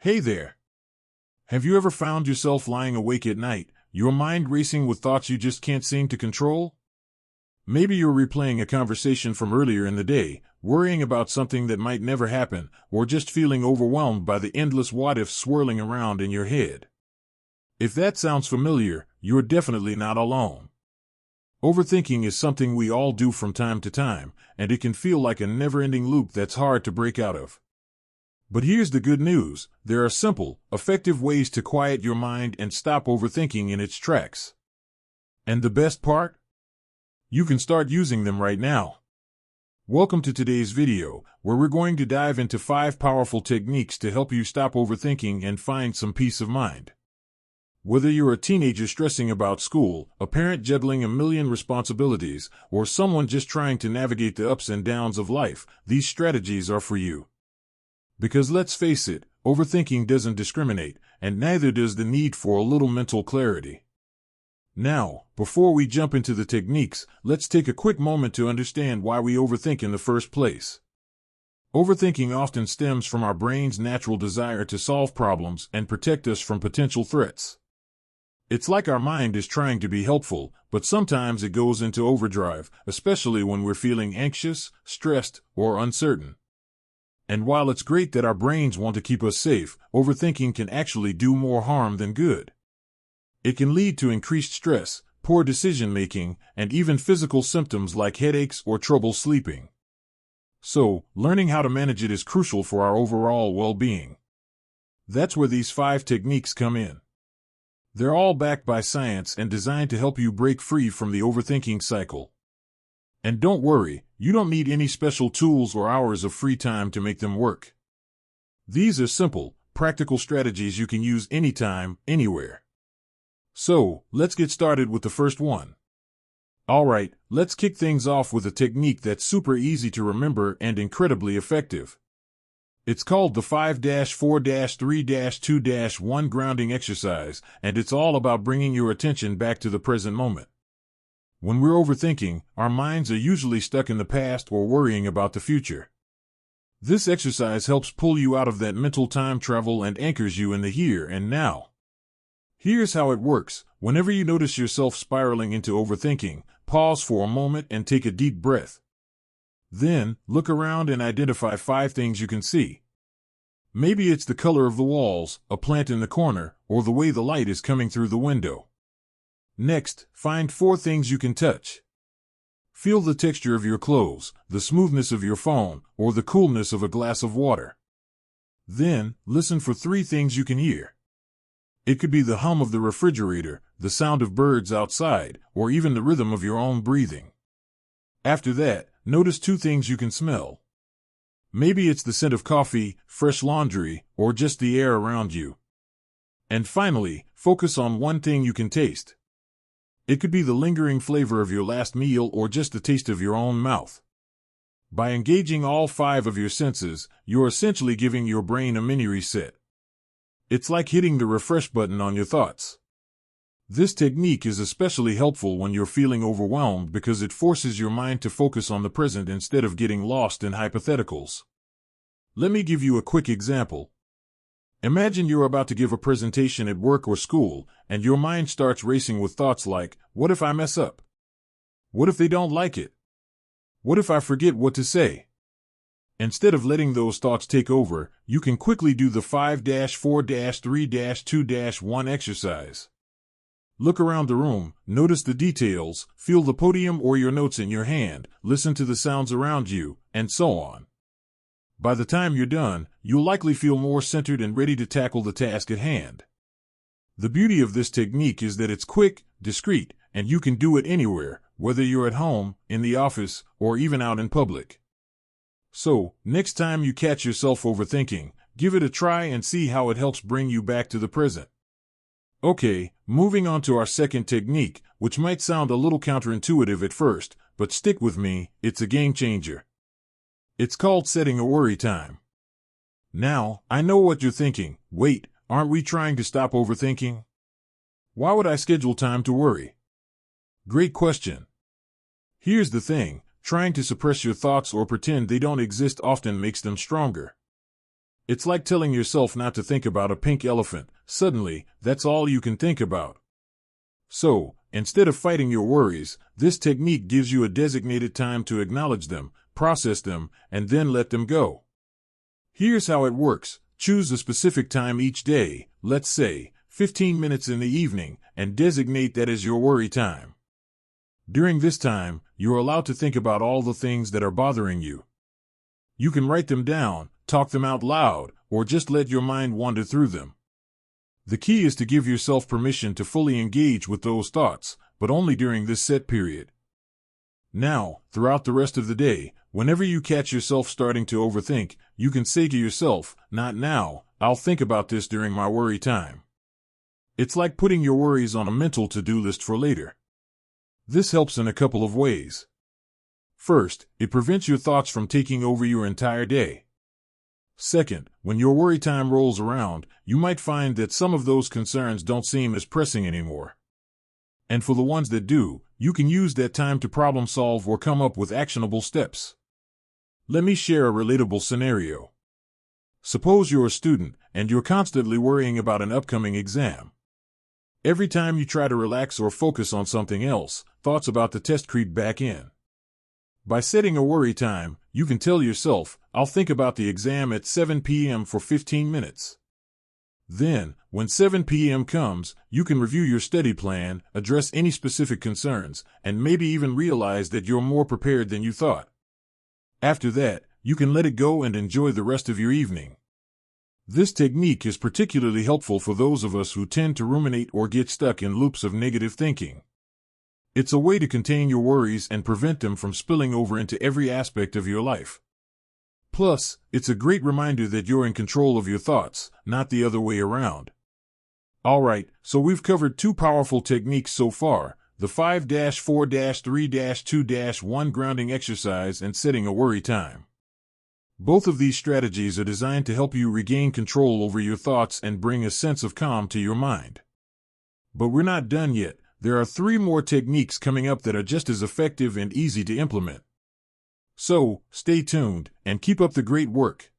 Hey there. Have you ever found yourself lying awake at night, your mind racing with thoughts you just can't seem to control? Maybe you're replaying a conversation from earlier in the day, worrying about something that might never happen, or just feeling overwhelmed by the endless what-ifs swirling around in your head. If that sounds familiar, you're definitely not alone. Overthinking is something we all do from time to time, and it can feel like a never-ending loop that's hard to break out of. But here's the good news: there are simple, effective ways to quiet your mind and stop overthinking in its tracks. And the best part? You can start using them right now. Welcome to today's video, where we're going to dive into 5 powerful techniques to help you stop overthinking and find some peace of mind. Whether you're a teenager stressing about school, a parent juggling a million responsibilities, or someone just trying to navigate the ups and downs of life, these strategies are for you. Because let's face it, overthinking doesn't discriminate, and neither does the need for a little mental clarity. Now, before we jump into the techniques, let's take a quick moment to understand why we overthink in the first place. Overthinking often stems from our brain's natural desire to solve problems and protect us from potential threats. It's like our mind is trying to be helpful, but sometimes it goes into overdrive, especially when we're feeling anxious, stressed, or uncertain. And while it's great that our brains want to keep us safe, overthinking can actually do more harm than good. It can lead to increased stress, poor decision-making, and even physical symptoms like headaches or trouble sleeping. So, learning how to manage it is crucial for our overall well-being. That's where these 5 techniques come in. They're all backed by science and designed to help you break free from the overthinking cycle. And don't worry, you don't need any special tools or hours of free time to make them work. These are simple, practical strategies you can use anytime, anywhere. So, let's get started with the first one. Alright, let's kick things off with a technique that's super easy to remember and incredibly effective. It's called the 5-4-3-2-1 grounding exercise, and it's all about bringing your attention back to the present moment. When we're overthinking, our minds are usually stuck in the past or worrying about the future. This exercise helps pull you out of that mental time travel and anchors you in the here and now. Here's how it works. Whenever you notice yourself spiraling into overthinking, pause for a moment and take a deep breath. Then, look around and identify 5 things you can see. Maybe it's the color of the walls, a plant in the corner, or the way the light is coming through the window. Next, find 4 things you can touch. Feel the texture of your clothes, the smoothness of your phone, or the coolness of a glass of water. Then, listen for 3 things you can hear. It could be the hum of the refrigerator, the sound of birds outside, or even the rhythm of your own breathing. After that, notice 2 things you can smell. Maybe it's the scent of coffee, fresh laundry, or just the air around you. And finally, focus on 1 thing you can taste. It could be the lingering flavor of your last meal or just the taste of your own mouth. By engaging all 5 of your senses, you're essentially giving your brain a mini reset. It's like hitting the refresh button on your thoughts. This technique is especially helpful when you're feeling overwhelmed because it forces your mind to focus on the present instead of getting lost in hypotheticals. Let me give you a quick example. Imagine you're about to give a presentation at work or school, and your mind starts racing with thoughts like, what if I mess up? What if they don't like it? What if I forget what to say? Instead of letting those thoughts take over, you can quickly do the 5-4-3-2-1 exercise. Look around the room, notice the details, feel the podium or your notes in your hand, listen to the sounds around you, and so on. By the time you're done, you'll likely feel more centered and ready to tackle the task at hand. The beauty of this technique is that it's quick, discreet, and you can do it anywhere, whether you're at home, in the office, or even out in public. So, next time you catch yourself overthinking, give it a try and see how it helps bring you back to the present. Okay, moving on to our second technique, which might sound a little counterintuitive at first, but stick with me, it's a game changer. It's called setting a worry time. Now, I know what you're thinking. Wait, aren't we trying to stop overthinking? Why would I schedule time to worry? Great question. Here's the thing, trying to suppress your thoughts or pretend they don't exist often makes them stronger. It's like telling yourself not to think about a pink elephant. Suddenly, that's all you can think about. So, instead of fighting your worries, this technique gives you a designated time to acknowledge them, process them, and then let them go. Here's how it works. Choose a specific time each day, let's say 15 minutes in the evening, and designate that as your worry time. During this time, you're allowed to think about all the things that are bothering you. You can write them down, talk them out loud, or just let your mind wander through them. The key is to give yourself permission to fully engage with those thoughts, but only during this set period. Now, throughout the rest of the day, whenever you catch yourself starting to overthink, you can say to yourself, "Not now, I'll think about this during my worry time." It's like putting your worries on a mental to-do list for later. This helps in a couple of ways. First, it prevents your thoughts from taking over your entire day. Second, when your worry time rolls around, you might find that some of those concerns don't seem as pressing anymore. And for the ones that do, you can use that time to problem solve or come up with actionable steps. Let me share a relatable scenario. Suppose you're a student, and you're constantly worrying about an upcoming exam. Every time you try to relax or focus on something else, thoughts about the test creep back in. By setting a worry time, you can tell yourself, "I'll think about the exam at 7 p.m. for 15 minutes. Then, when 7 p.m. comes, you can review your study plan, address any specific concerns, and maybe even realize that you're more prepared than you thought. After that, you can let it go and enjoy the rest of your evening. This technique is particularly helpful for those of us who tend to ruminate or get stuck in loops of negative thinking. It's a way to contain your worries and prevent them from spilling over into every aspect of your life. Plus, it's a great reminder that you're in control of your thoughts, not the other way around. Alright, so we've covered two powerful techniques so far, the 5-4-3-2-1 grounding exercise and setting a worry time. Both of these strategies are designed to help you regain control over your thoughts and bring a sense of calm to your mind. But we're not done yet. There are 3 more techniques coming up that are just as effective and easy to implement. So, stay tuned, and keep up the great work.